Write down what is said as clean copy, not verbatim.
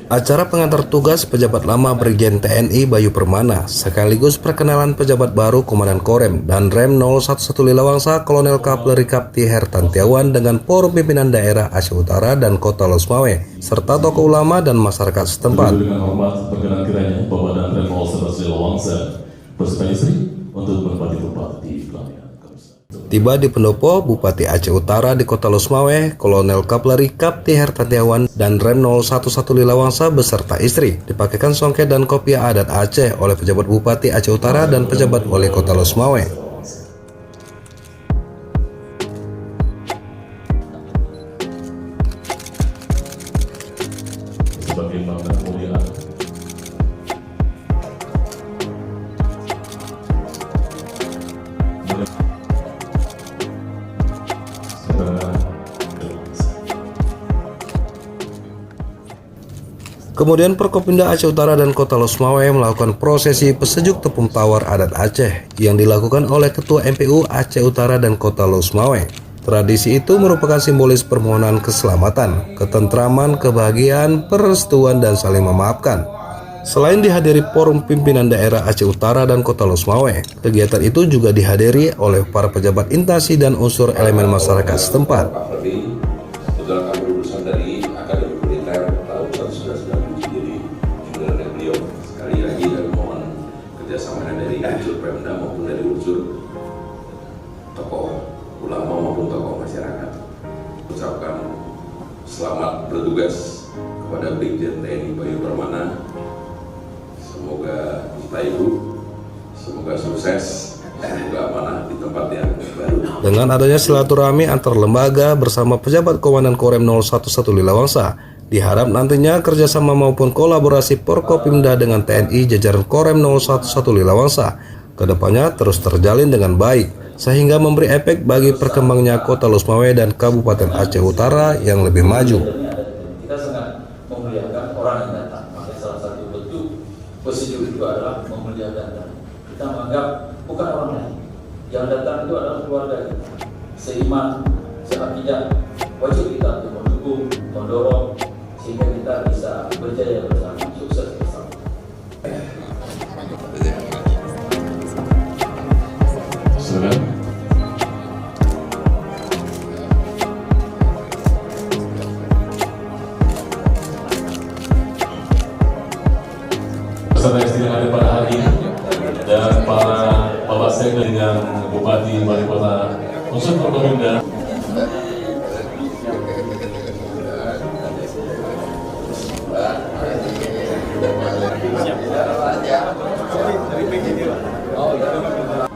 Acara pengantar tugas pejabat lama Brigjen TNI Bayu Permana sekaligus perkenalan pejabat baru Komandan Korem dan Rem 011 Lilawangsa Kolonel Kapleri Kapti Hertantiawan dengan forum pimpinan daerah Aceh Utara dan Kota Losmawe serta tokoh ulama dan masyarakat setempat. Dengan hormat perkenan kiranya Bapak dan Rem 011 Lilawangsa bersama istri untuk berbagi tempat di pelaminan. Tiba di pendopo Bupati Aceh Utara di Kota Losmawe, Kolonel Kapleri Kapti Hertantiawan dan Rem 011 Lilawangsa beserta istri dipakaikan songket dan kopiah adat Aceh oleh pejabat Bupati Aceh Utara dan pejabat Wali Kota Losmawe. Sebagai makna kemuliaan Kemudian Forkopimda Aceh Utara dan Kota Losmawe melakukan prosesi pesejuk tepung tawar adat Aceh yang dilakukan oleh Ketua MPU Aceh Utara dan Kota Losmawe. Tradisi itu merupakan simbolis permohonan keselamatan, ketentraman, kebahagiaan, perestuan, dan saling memaafkan. Selain dihadiri forum pimpinan daerah Aceh Utara dan Kota Losmawe, kegiatan itu juga dihadiri oleh para pejabat instansi dan unsur elemen masyarakat setempat. Sekali lagi dari mohon kerjasama dari unsur Pemda maupun dari unsur tokoh ulama maupun tokoh masyarakat. Ucapkan selamat bertugas kepada Brigjen TNI Bayu Permana. Semoga kita ibu, semoga sukses, semoga amanah di tempat yang baru. Dengan adanya silaturahmi antar lembaga bersama pejabat Komandan Korem 011 Lilawangsa, diharap nantinya kerjasama maupun kolaborasi Forkopimda dengan TNI jajaran Korem 011 Lilawangsa kedepannya terus terjalin dengan baik, sehingga memberi efek bagi perkembangnya Kota Losmawe dan Kabupaten Aceh Utara yang lebih maju. Kita sangat memuliakan orang yang datang, makanya salah satu bentuk pesejuk itu adalah memuliakan dan kita menganggap bukan orang lain, yang datang itu adalah keluarga kita, seiman, seakidah, wajib kita untuk mendukung, mendorong, sehingga kita bisa berjaya bersama, sukses bersama. silakan. Beserta istri yang ada pada hari ini dan para bapak sekda dengan Bupati Wali Kota unsur Forkopimda. Oh,